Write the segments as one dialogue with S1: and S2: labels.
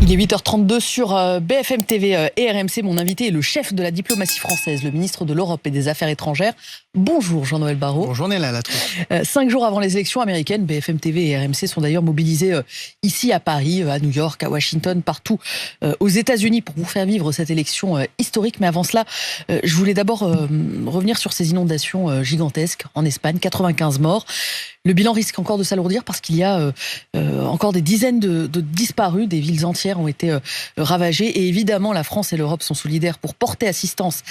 S1: Il est 8h32 sur BFM TV et RMC. Mon invité est le chef de la diplomatie française, le ministre de l'Europe et des Affaires étrangères. Bonjour Jean-Noël Barrot.
S2: Bonjour Néla Latrousse.
S1: 5 jours avant les élections américaines, BFM TV et RMC sont d'ailleurs mobilisés ici à Paris, à New York, à Washington, partout aux États-Unis pour vous faire vivre cette élection historique. Mais avant cela, je voulais d'abord revenir sur ces inondations gigantesques en Espagne, 95 morts. Le bilan risque encore de s'alourdir parce qu'il y a encore des dizaines de disparus, des villes entières ont été ravagées. Et évidemment, la France et l'Europe sont solidaires pour porter assistance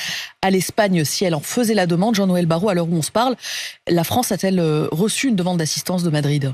S1: à l'Espagne si elle en faisait la demande. Jean-Noël Barrot, à l'heure où on se parle, la France a-t-elle reçu une demande d'assistance de Madrid ?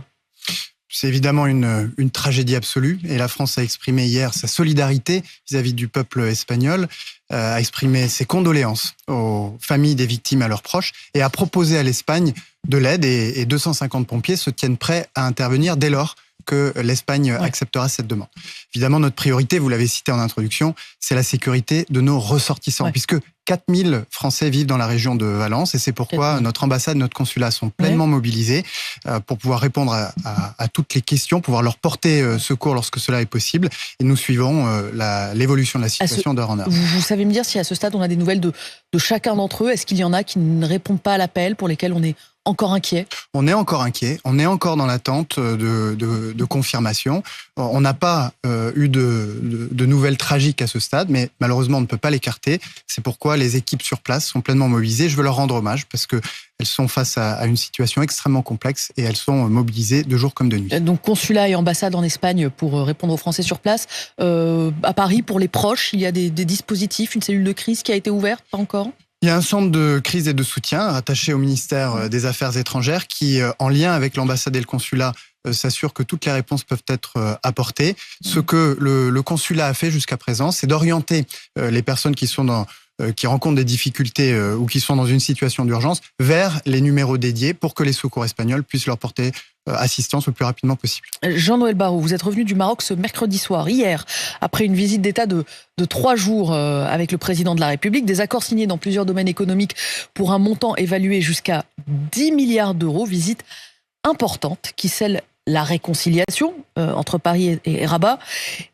S2: C'est évidemment une tragédie absolue et la France a exprimé hier sa solidarité vis-à-vis du peuple espagnol, a exprimé ses condoléances aux familles des victimes, à leurs proches et a proposé à l'Espagne de l'aide et 250 pompiers se tiennent prêts à intervenir dès lors que l'Espagne acceptera cette demande. Évidemment, notre priorité, vous l'avez cité en introduction, c'est la sécurité de nos ressortissants, puisque 4000 Français vivent dans la région de Valence et c'est pourquoi notre ambassade, notre consulat sont pleinement mobilisés pour pouvoir répondre à toutes les questions, pouvoir leur porter secours lorsque cela est possible. Et nous suivons l'évolution de la situation d'heure en heure.
S1: Vous savez me dire si à ce stade on a des nouvelles de chacun d'entre eux ? Est-ce qu'il y en a qui ne répondent pas à l'appel, pour lesquels on est encore inquiet ?
S2: On est encore inquiet, on est encore dans l'attente de confirmation. On n'a pas eu de nouvelles tragiques à ce stade, mais malheureusement on ne peut pas l'écarter. C'est pourquoi les équipes sur place sont pleinement mobilisées. Je veux leur rendre hommage parce qu'elles sont face à une situation extrêmement complexe et elles sont mobilisées de jour comme de nuit.
S1: Donc consulat et ambassade en Espagne pour répondre aux Français sur place. À Paris, pour les proches, il y a des dispositifs, une cellule de crise qui a été ouverte, pas encore ?
S2: Il y a un centre de crise et de soutien rattaché au ministère des Affaires étrangères qui, en lien avec l'ambassade et le consulat, s'assure que toutes les réponses peuvent être apportées. Ce que le consulat a fait jusqu'à présent, c'est d'orienter les personnes qui rencontrent des difficultés ou qui sont dans une situation d'urgence vers les numéros dédiés pour que les secours espagnols puissent leur porter assistance le plus rapidement possible.
S1: Jean-Noël Barrot, vous êtes revenu du Maroc ce mercredi soir, hier, après une visite d'État de 3 jours avec le président de la République, des accords signés dans plusieurs domaines économiques pour un montant évalué jusqu'à 10 milliards d'euros, visite importante qui scelle la réconciliation entre Paris et Rabat.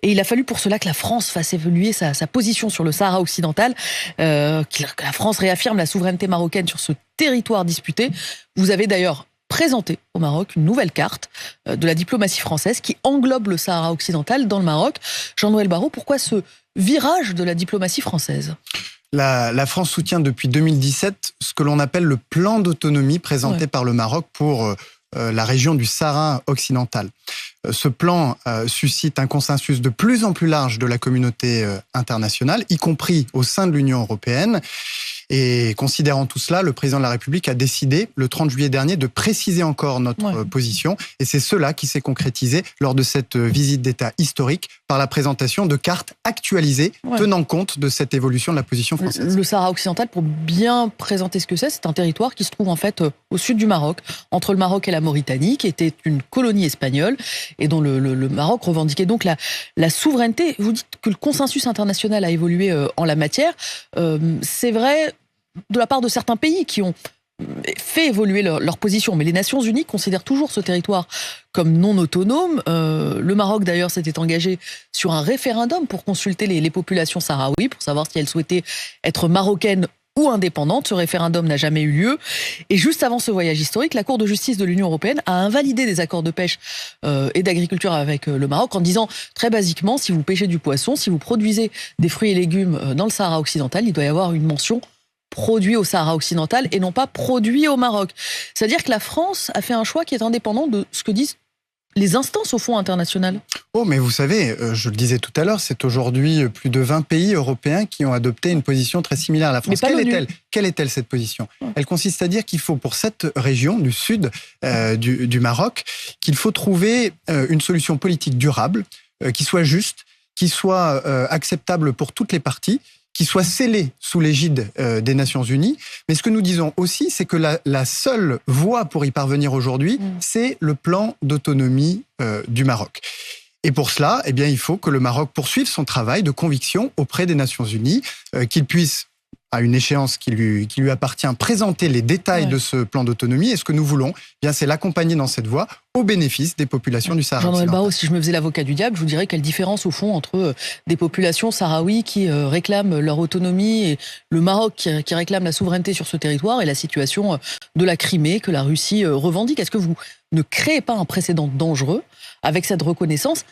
S1: Et il a fallu pour cela que la France fasse évoluer sa position sur le Sahara occidental, que la France réaffirme la souveraineté marocaine sur ce territoire disputé. Vous avez d'ailleurs présenté au Maroc une nouvelle carte de la diplomatie française qui englobe le Sahara occidental dans le Maroc. Jean-Noël Barrot, pourquoi ce virage de la diplomatie française ?
S2: La France soutient depuis 2017 ce que l'on appelle le plan d'autonomie présenté par le Maroc pour la région du Sahara occidental. Ce plan suscite un consensus de plus en plus large de la communauté internationale, y compris au sein de l'Union européenne. Et considérant tout cela, le président de la République a décidé, le 30 juillet dernier, de préciser encore notre position. Et c'est cela qui s'est concrétisé lors de cette visite d'État historique par la présentation de cartes actualisées tenant compte de cette évolution de la position française.
S1: Le Sahara occidental, pour bien présenter ce que c'est un territoire qui se trouve en fait au sud du Maroc, entre le Maroc et la Mauritanie, qui était une colonie espagnole et dont le Maroc revendiquait donc la souveraineté. Vous dites que le consensus international a évolué en la matière. C'est vrai de la part de certains pays qui ont fait évoluer leur position. Mais les Nations Unies considèrent toujours ce territoire comme non autonome. Le Maroc, d'ailleurs, s'était engagé sur un référendum pour consulter les populations sahraouies, pour savoir si elles souhaitaient être marocaines ou indépendante. Ce référendum n'a jamais eu lieu. Et juste avant ce voyage historique, la Cour de justice de l'Union européenne a invalidé des accords de pêche et d'agriculture avec le Maroc en disant, très basiquement, si vous pêchez du poisson, si vous produisez des fruits et légumes dans le Sahara occidental, il doit y avoir une mention produit au Sahara occidental et non pas produit au Maroc. C'est-à-dire que la France a fait un choix qui est indépendant de ce que disent les instances au fond internationales.
S2: Oh, mais vous savez, je le disais tout à l'heure, c'est aujourd'hui plus de 20 pays européens qui ont adopté une position très similaire à la France. Quelle est-elle cette position ? Elle consiste à dire qu'il faut, pour cette région du sud du Maroc, qu'il faut trouver une solution politique durable, qui soit juste, qui soit acceptable pour toutes les parties, qui soit scellée sous l'égide des Nations Unies. Mais ce que nous disons aussi, c'est que la seule voie pour y parvenir aujourd'hui, c'est le plan d'autonomie du Maroc. Et pour cela, eh bien, il faut que le Maroc poursuive son travail de conviction auprès des Nations Unies, qu'il puisse à une échéance qui lui appartient, présenter les détails de ce plan d'autonomie. Et ce que nous voulons, c'est l'accompagner dans cette voie au bénéfice des populations du Sahara
S1: Jean-Noël
S2: occidental.
S1: Barrot, si je me faisais l'avocat du diable, je vous dirais quelle différence au fond entre des populations sahraouis qui réclament leur autonomie et le Maroc qui réclame la souveraineté sur ce territoire et la situation de la Crimée que la Russie revendique. Est-ce que vous ne créez pas un précédent dangereux avec cette reconnaissance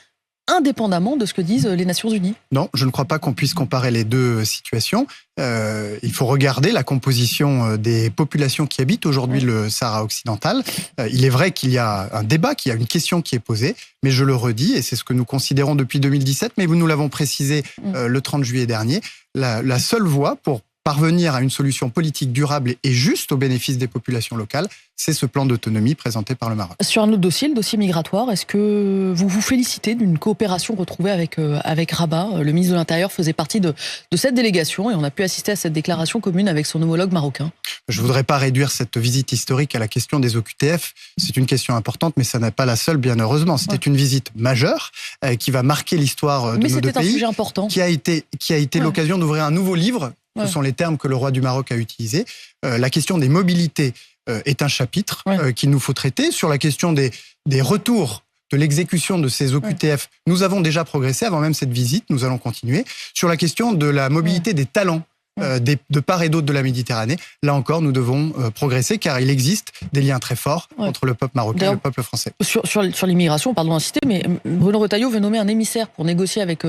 S1: indépendamment de ce que disent les Nations Unies?
S2: Non, je ne crois pas qu'on puisse comparer les deux situations. Il faut regarder la composition des populations qui habitent aujourd'hui le Sahara occidental. Il est vrai qu'il y a un débat, qu'il y a une question qui est posée, mais je le redis, et c'est ce que nous considérons depuis 2017, mais nous l'avons précisé le 30 juillet dernier, la seule voie pour parvenir à une solution politique durable et juste au bénéfice des populations locales, c'est ce plan d'autonomie présenté par le Maroc.
S1: Sur un autre dossier, le dossier migratoire, est-ce que vous vous félicitez d'une coopération retrouvée avec Rabat? Le ministre de l'Intérieur faisait partie de cette délégation et on a pu assister à cette déclaration commune avec son homologue marocain.
S2: Je ne voudrais pas réduire cette visite historique à la question des OQTF. C'est une question importante, mais ça n'est pas la seule, bien heureusement. C'était une visite majeure qui va marquer l'histoire de nos deux pays.
S1: Mais c'était un sujet important.
S2: Qui a été l'occasion d'ouvrir un nouveau livre. Ce sont les termes que le roi du Maroc a utilisés. La question des mobilités est un chapitre qu'il nous faut traiter. Sur la question des retours de l'exécution de ces OQTF, nous avons déjà progressé avant même cette visite, nous allons continuer. Sur la question de la mobilité des talents de part et d'autre de la Méditerranée, là encore, nous devons progresser car il existe des liens très forts entre le peuple marocain et le peuple français.
S1: Sur l'immigration, pardon d'insister, mais Bruno Retailleau veut nommer un émissaire pour négocier avec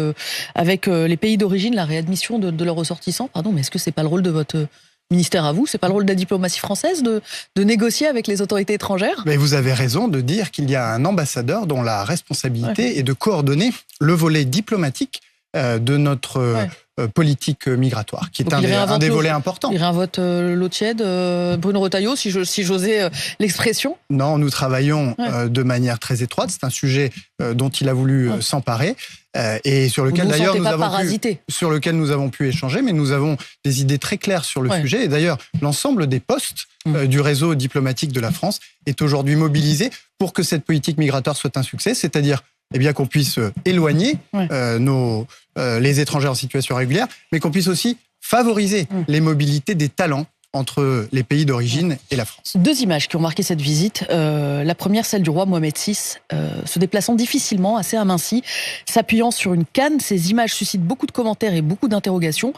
S1: les pays d'origine la réadmission de leurs ressortissants. Pardon, mais est-ce que c'est pas le rôle de votre ministère à vous? C'est pas le rôle de la diplomatie française de négocier avec les autorités étrangères?
S2: Mais vous avez raison de dire qu'il y a un ambassadeur dont la responsabilité est de coordonner le volet diplomatique de notre politique migratoire, qui est un des volets importants.
S1: Il réinvente l'eau tiède, Bruno Retailleau, si j'osais l'expression?
S2: Non, nous travaillons de manière très étroite. C'est un sujet dont il a voulu s'emparer et sur lequel d'ailleurs sur lequel nous avons pu échanger, mais nous avons des idées très claires sur le sujet. Et d'ailleurs, l'ensemble des postes du réseau diplomatique de la France est aujourd'hui mobilisé pour que cette politique migratoire soit un succès, c'est-à-dire qu'on puisse éloigner les étrangers en situation régulière, mais qu'on puisse aussi favoriser les mobilités des talents entre les pays d'origine et la France.
S1: Deux images qui ont marqué cette visite. La première, celle du roi Mohamed VI, se déplaçant difficilement, assez aminci, s'appuyant sur une canne. Ces images suscitent beaucoup de commentaires et beaucoup d'interrogations.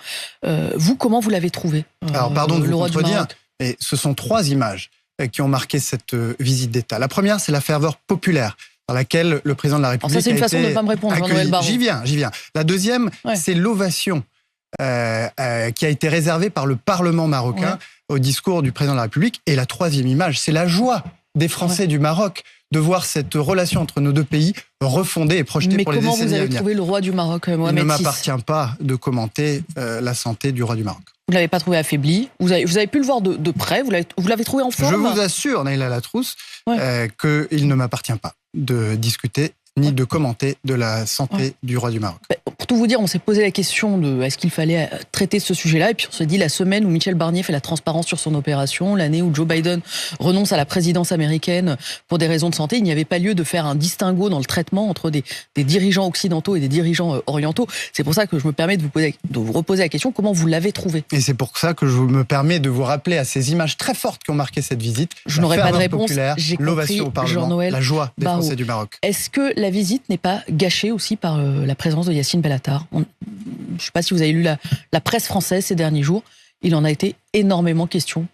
S1: Vous, comment vous l'avez trouvé?
S2: Alors, pardon de vous contredire, mais ce sont trois images qui ont marqué cette visite d'État. La première, c'est la ferveur populaire dans laquelle le président de la République a été accueilli.
S1: Ça, c'est une façon de ne pas me répondre, Jean-Noël Barrot.
S2: J'y viens. La deuxième, c'est l'ovation qui a été réservée par le Parlement marocain au discours du président de la République. Et la troisième image, c'est la joie des Français du Maroc de voir cette relation entre nos deux pays refondée et projetée pour les décennies à venir.
S1: Mais comment vous avez trouvé le roi du Maroc, Mohamed VI?
S2: Il ne m'appartient pas de commenter la santé du roi du Maroc.
S1: Vous ne l'avez pas trouvé affaibli? Vous avez pu le voir de près? Vous l'avez trouvé en forme?
S2: Je vous assure, Naïla Latrousse, qu'il ne m'appartient pas de discuter ni de commenter de la santé du roi du Maroc.
S1: Pour tout vous dire, on s'est posé la question de est-ce qu'il fallait traiter ce sujet-là, et puis on s'est dit la semaine où Michel Barnier fait la transparence sur son opération, l'année où Joe Biden renonce à la présidence américaine pour des raisons de santé, il n'y avait pas lieu de faire un distinguo dans le traitement entre des dirigeants occidentaux et des dirigeants orientaux. C'est pour ça que je me permets de vous reposer la question, comment vous l'avez trouvé?
S2: Et c'est pour ça que je me permets de vous rappeler à ces images très fortes qui ont marqué cette visite.
S1: Je n'aurai pas de réponse.
S2: J'ai l'ovation au Parlement, la joie des Français du Maroc.
S1: Est-ce que la visite n'est pas gâchée aussi par la présence de Yassine Bellatar? Je ne sais pas si vous avez lu la presse française ces derniers jours. Il en a été énormément question.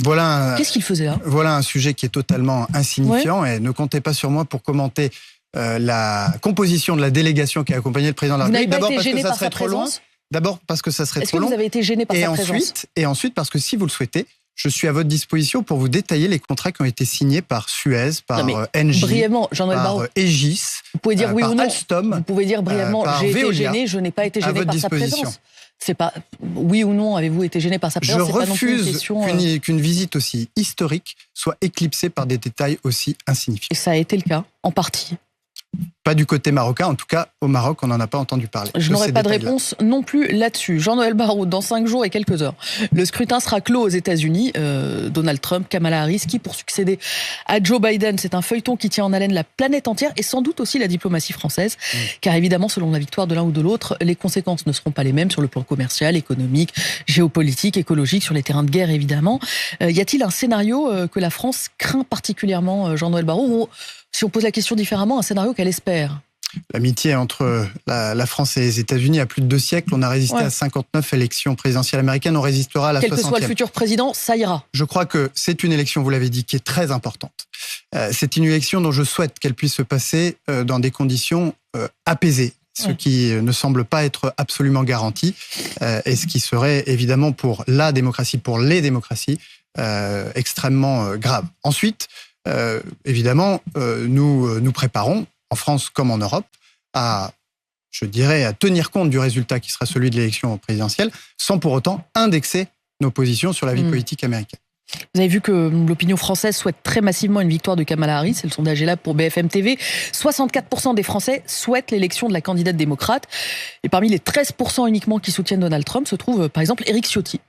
S1: Qu'est-ce qu'il faisait là?
S2: Voilà un sujet qui est totalement insignifiant et ne comptez pas sur moi pour commenter la composition de la délégation qui a accompagné le président de la République.
S1: D'abord parce que ça serait trop loin.
S2: D'abord parce que ça serait trop long.
S1: Est-ce que vous avez été gêné par sa présence?
S2: Et ensuite parce que si vous le souhaitez, je suis à votre disposition pour vous détailler les contrats qui ont été signés par Suez, par Engie,
S1: brièvement, Jean-Noël Barrot,
S2: Aegis,
S1: vous pouvez dire oui ou non.
S2: Alstom,
S1: vous pouvez dire brièvement, j'ai été gêné, je n'ai pas été gêné par sa présence. C'est pas oui ou non, avez-vous été gêné par sa présence?
S2: Je refuse qu'une visite aussi historique soit éclipsée par des détails aussi insignifiants.
S1: Et ça a été le cas, en partie.
S2: Pas du côté marocain, en tout cas au Maroc, on n'en a pas entendu parler.
S1: Je n'aurai pas de réponse non plus là-dessus. Jean-Noël Barrot, dans 5 jours et quelques heures, le scrutin sera clos aux États-Unis. Donald Trump, Kamala Harris, qui pour succéder à Joe Biden, c'est un feuilleton qui tient en haleine la planète entière et sans doute aussi la diplomatie française. Car évidemment, selon la victoire de l'un ou de l'autre, les conséquences ne seront pas les mêmes sur le plan commercial, économique, géopolitique, écologique, sur les terrains de guerre évidemment. Y a-t-il un scénario que la France craint particulièrement, Jean-Noël Barrot, ou si on pose la question différemment, un scénario qu'elle espère?
S2: L'amitié entre la France et les États-Unis a plus de 2 siècles. On a résisté à 59 élections présidentielles américaines. On résistera à la 60e.
S1: Quel que soit le futur président, ça ira.
S2: Je crois que c'est une élection, vous l'avez dit, qui est très importante. C'est une élection dont je souhaite qu'elle puisse se passer dans des conditions apaisées, ce qui ne semble pas être absolument garanti, et ce qui serait évidemment pour la démocratie, pour les démocraties, extrêmement grave. Ensuite, évidemment, nous préparons, en France comme en Europe, à tenir compte du résultat qui sera celui de l'élection présidentielle, sans pour autant indexer nos positions sur la vie politique américaine.
S1: Vous avez vu que l'opinion française souhaite très massivement une victoire de Kamala Harris. Le sondage est là pour BFM TV. 64% des Français souhaitent l'élection de la candidate démocrate. Et parmi les 13% uniquement qui soutiennent Donald Trump se trouve par exemple Éric Ciotti,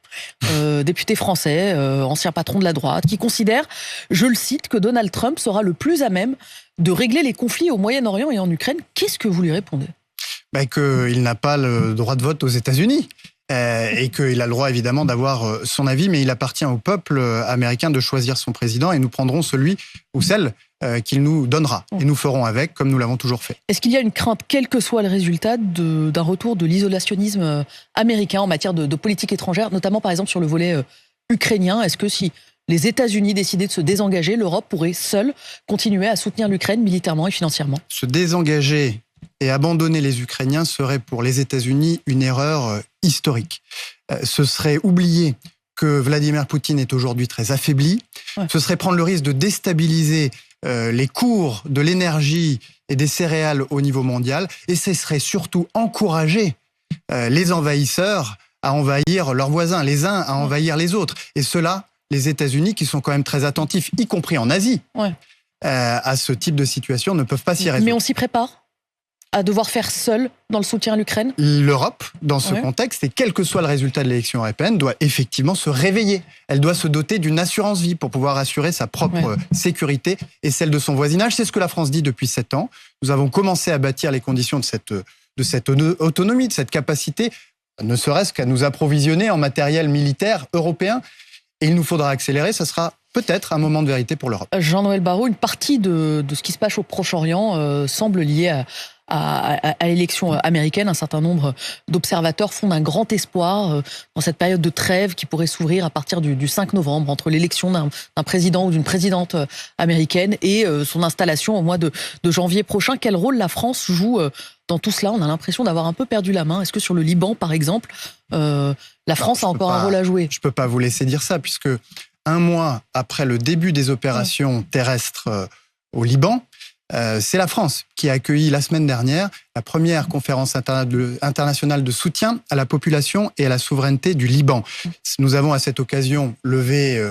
S1: député français, ancien patron de la droite, qui considère, je le cite, que Donald Trump sera le plus à même de régler les conflits au Moyen-Orient et en Ukraine. Qu'est-ce que vous lui répondez ?
S2: Qu'il n'a pas le droit de vote aux États-Unis. Et qu'il a le droit évidemment d'avoir son avis, mais il appartient au peuple américain de choisir son président et nous prendrons celui ou celle qu'il nous donnera. Et nous ferons avec, comme nous l'avons toujours fait.
S1: Est-ce qu'il y a une crainte, quel que soit le résultat, d'un retour de l'isolationnisme américain en matière de politique étrangère, notamment par exemple sur le volet ukrainien? Est-ce que si les États-Unis décidaient de se désengager, l'Europe pourrait seule continuer à soutenir l'Ukraine militairement et financièrement?
S2: Se désengager et abandonner les Ukrainiens serait pour les États-Unis une erreur historique. Ce serait oublier que Vladimir Poutine est aujourd'hui très affaibli. Ce serait prendre le risque de déstabiliser les cours de l'énergie et des céréales au niveau mondial. Et ce serait surtout encourager les envahisseurs à envahir leurs voisins, les uns à envahir les autres. Et cela, les États-Unis, qui sont quand même très attentifs, y compris en Asie, à ce type de situation, ne peuvent pas s'y résoudre.
S1: Mais on s'y prépare à devoir faire seul dans le soutien à l'Ukraine?
S2: L'Europe, dans ce contexte, et quel que soit le résultat de l'élection européenne, doit effectivement se réveiller. Elle doit se doter d'une assurance vie pour pouvoir assurer sa propre sécurité et celle de son voisinage. C'est ce que la France dit depuis 7 ans. Nous avons commencé à bâtir les conditions de cette autonomie, de cette capacité, ne serait-ce qu'à nous approvisionner en matériel militaire européen. Et il nous faudra accélérer, ça sera peut-être un moment de vérité pour l'Europe.
S1: Jean-Noël Barrot, une partie de ce qui se passe au Proche-Orient semble liée à l'élection américaine. Un certain nombre d'observateurs fondent un grand espoir dans cette période de trêve qui pourrait s'ouvrir à partir du 5 novembre entre l'élection d'un président ou d'une présidente américaine et son installation au mois de janvier prochain. Quel rôle la France joue dans tout cela? On a l'impression d'avoir un peu perdu la main. Est-ce que sur le Liban, par exemple, la France a encore un rôle à jouer?
S2: Je ne peux pas vous laisser dire ça, puisque 1 mois après le début des opérations terrestres au Liban, c'est la France qui a accueilli la semaine dernière la première conférence internationale de soutien à la population et à la souveraineté du Liban. Nous avons à cette occasion levé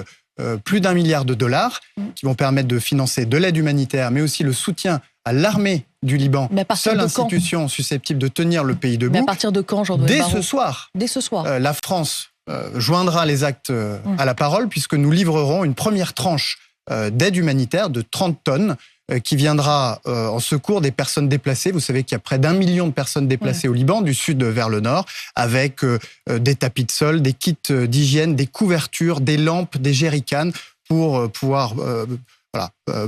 S2: plus d'1 milliard de dollars qui vont permettre de financer de l'aide humanitaire, mais aussi le soutien à l'armée du Liban, seule institution susceptible de tenir le pays debout.
S1: Mais à partir de quand, Jean-Noël Barrot ?
S2: Dès ce soir.
S1: Dès ce soir.
S2: La France joindra les actes à la parole, puisque nous livrerons une première tranche d'aide humanitaire de 30 tonnes qui viendra en secours des personnes déplacées. Vous savez qu'il y a près d'1 million de personnes déplacées au Liban, du sud vers le nord, avec des tapis de sol, des kits d'hygiène, des couvertures, des lampes, des jerrycans pour pouvoir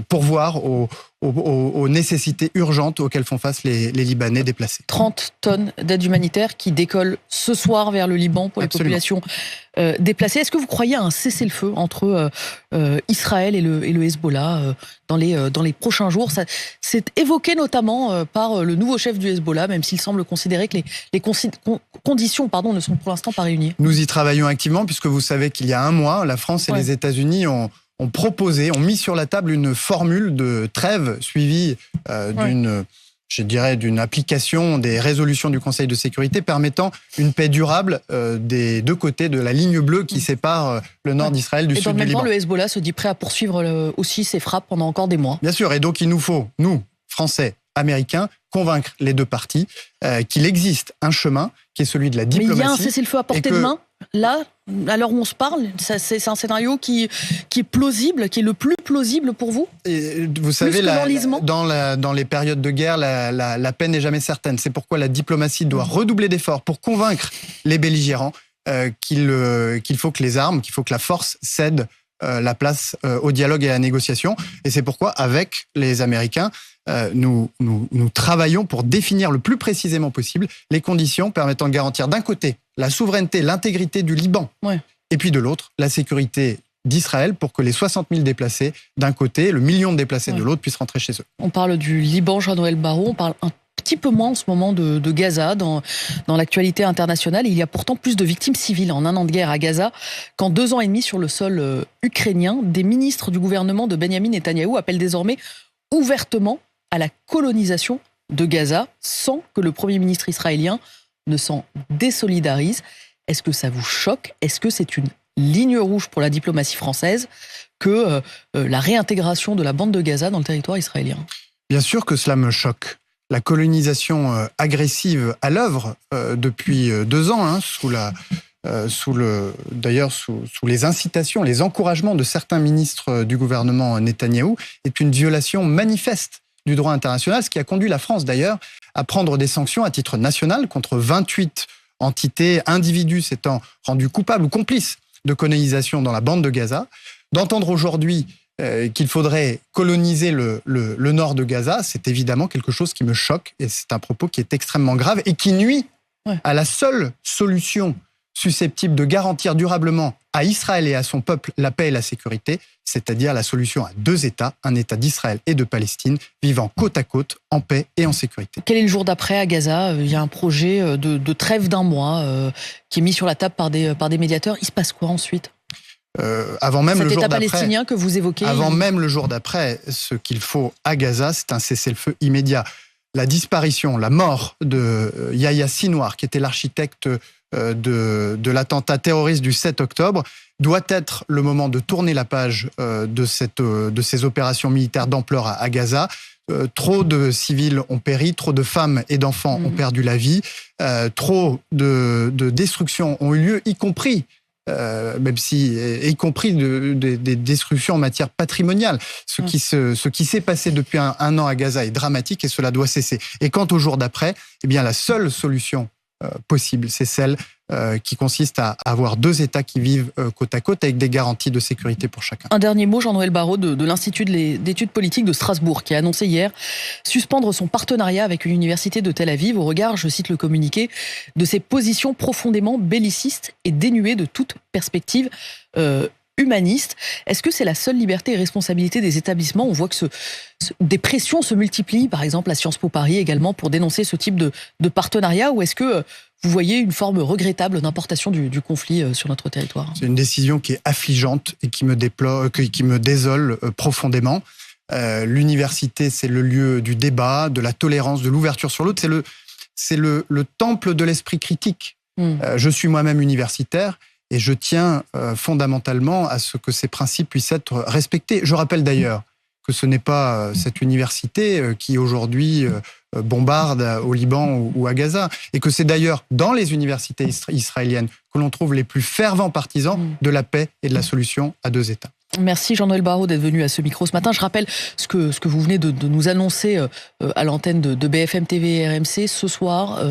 S2: pourvoir aux nécessités urgentes auxquelles font face les Libanais déplacés.
S1: 30 tonnes d'aide humanitaire qui décollent ce soir vers le Liban pour les populations déplacées. Est-ce que vous croyez à un cessez-le-feu entre Israël et le Hezbollah dans les prochains jours? C'est évoqué notamment par le nouveau chef du Hezbollah, même s'il semble considérer que les conditions ne sont pour l'instant pas réunies.
S2: Nous y travaillons activement, puisque vous savez qu'il y a 1 mois, la France et les États-Unis ont mis sur la table une formule de trêve suivie d'une application des résolutions du Conseil de sécurité permettant une paix durable des 2 côtés de la ligne bleue qui sépare le nord d'Israël du sud du Liban. Et dans le même temps,
S1: le Hezbollah se dit prêt à poursuivre aussi ses frappes pendant encore des mois.
S2: Bien sûr, et donc il nous faut, nous, Français, américain, convaincre les deux parties qu'il existe un chemin qui est celui de la diplomatie.
S1: Mais il y a un cessez-le-feu à portée de main, là, à l'heure où on se parle, c'est un scénario qui est plausible, qui est le plus plausible pour vous?
S2: Et vous savez, dans les périodes de guerre, la paix n'est jamais certaine. C'est pourquoi la diplomatie doit redoubler d'efforts pour convaincre les belligérants qu'il faut que les armes, qu'il faut que la force cède la place au dialogue et à la négociation. Et c'est pourquoi, avec les Américains, nous travaillons pour définir le plus précisément possible les conditions permettant de garantir d'un côté la souveraineté, l'intégrité du Liban, et puis de l'autre, la sécurité d'Israël pour que les 60 000 déplacés d'un côté, le million de déplacés de l'autre puissent rentrer chez eux.
S1: On parle du Liban, Jean-Noël Barrot, on parle un petit peu moins en ce moment de Gaza dans l'actualité internationale. Il y a pourtant plus de victimes civiles en un an de guerre à Gaza qu'en 2 ans et demi sur le sol ukrainien. Des ministres du gouvernement de Benyamin Netanyahou appellent désormais ouvertement à la colonisation de Gaza sans que le Premier ministre israélien ne s'en désolidarise. Est-ce que ça vous choque? Est-ce que c'est une ligne rouge pour la diplomatie française que la réintégration de la bande de Gaza dans le territoire israélien?
S2: Bien sûr que cela me choque. La colonisation agressive à l'œuvre depuis 2 ans, sous les incitations, les encouragements de certains ministres du gouvernement Netanyahou, est une violation manifeste du droit international, ce qui a conduit la France d'ailleurs à prendre des sanctions à titre national contre 28 entités, individus s'étant rendus coupables ou complices de colonisation dans la bande de Gaza. D'entendre aujourd'hui qu'il faudrait coloniser le nord de Gaza, c'est évidemment quelque chose qui me choque et c'est un propos qui est extrêmement grave et qui nuit à la seule solution susceptible de garantir durablement à Israël et à son peuple la paix et la sécurité, c'est-à-dire la solution à 2 États, un État d'Israël et de Palestine, vivant côte à côte, en paix et en sécurité.
S1: Quel est le jour d'après à Gaza? Il y a un projet de trêve d'1 mois qui est mis sur la table par des médiateurs. Il se passe quoi ensuite?
S2: Avant même
S1: Cet
S2: le jour
S1: État
S2: d'après,
S1: palestinien que vous évoquez.
S2: Avant même le jour d'après, ce qu'il faut à Gaza, c'est un cessez-le-feu immédiat. La disparition, la mort de Yahya Sinwar, qui était l'architecte de l'attentat terroriste du 7 octobre, doit être le moment de tourner la page de ces opérations militaires d'ampleur à Gaza. Trop de civils ont péri, trop de femmes et d'enfants ont perdu la vie, trop de destructions ont eu lieu, y compris y compris des destructions en matière patrimoniale. Ce qui s'est passé depuis un an à Gaza est dramatique et cela doit cesser. Et quant au jour d'après, eh bien la seule solution possible, c'est celle qui consiste à avoir 2 États qui vivent côte à côte avec des garanties de sécurité pour chacun.
S1: Un dernier mot, Jean-Noël Barrot, de l'Institut d'études politiques de Strasbourg, qui a annoncé hier suspendre son partenariat avec une université de Tel Aviv au regard, je cite le communiqué, de ses positions profondément bellicistes et dénuées de toute perspective humaniste. Est-ce que c'est la seule liberté et responsabilité des établissements? On voit que des pressions se multiplient, par exemple à Sciences Po Paris également, pour dénoncer ce type de partenariat, ou est-ce que vous voyez une forme regrettable d'importation du conflit sur notre territoire? C'est
S2: une décision qui est affligeante et qui me désole profondément. L'université, c'est le lieu du débat, de la tolérance, de l'ouverture sur l'autre. C'est le temple de l'esprit critique. Je suis moi-même universitaire et je tiens fondamentalement à ce que ces principes puissent être respectés. Je rappelle d'ailleurs que ce n'est pas cette université qui aujourd'hui bombarde au Liban ou à Gaza, et que c'est d'ailleurs dans les universités israéliennes que l'on trouve les plus fervents partisans de la paix et de la solution à 2 États.
S1: Merci Jean-Noël Barrot d'être venu à ce micro ce matin. Je rappelle ce que vous venez de nous annoncer à l'antenne de BFM TV et RMC ce soir.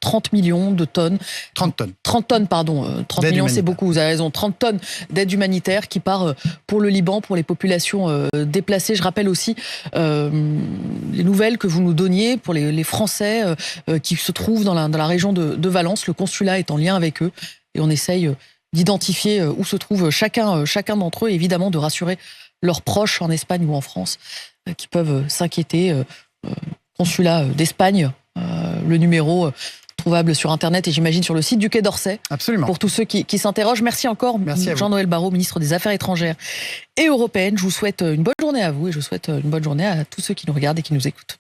S1: 30 millions de tonnes.
S2: 30 tonnes.
S1: 30 tonnes, pardon. 30 millions, c'est beaucoup, vous avez raison. 30 tonnes d'aide humanitaire qui part pour le Liban, pour les populations déplacées. Je rappelle aussi les nouvelles que vous nous donniez pour les Français qui se trouvent dans la région de Valence. Le consulat est en lien avec eux et on essaye d'identifier où se trouve chacun d'entre eux, et évidemment de rassurer leurs proches en Espagne ou en France qui peuvent s'inquiéter. Consulat d'Espagne, le numéro trouvable sur Internet et j'imagine sur le site du Quai d'Orsay.
S2: Absolument.
S1: Pour tous ceux qui s'interrogent. Merci encore, Jean-Noël Barrot, ministre des Affaires étrangères et européennes. Je vous souhaite une bonne journée à vous et je souhaite une bonne journée à tous ceux qui nous regardent et qui nous écoutent.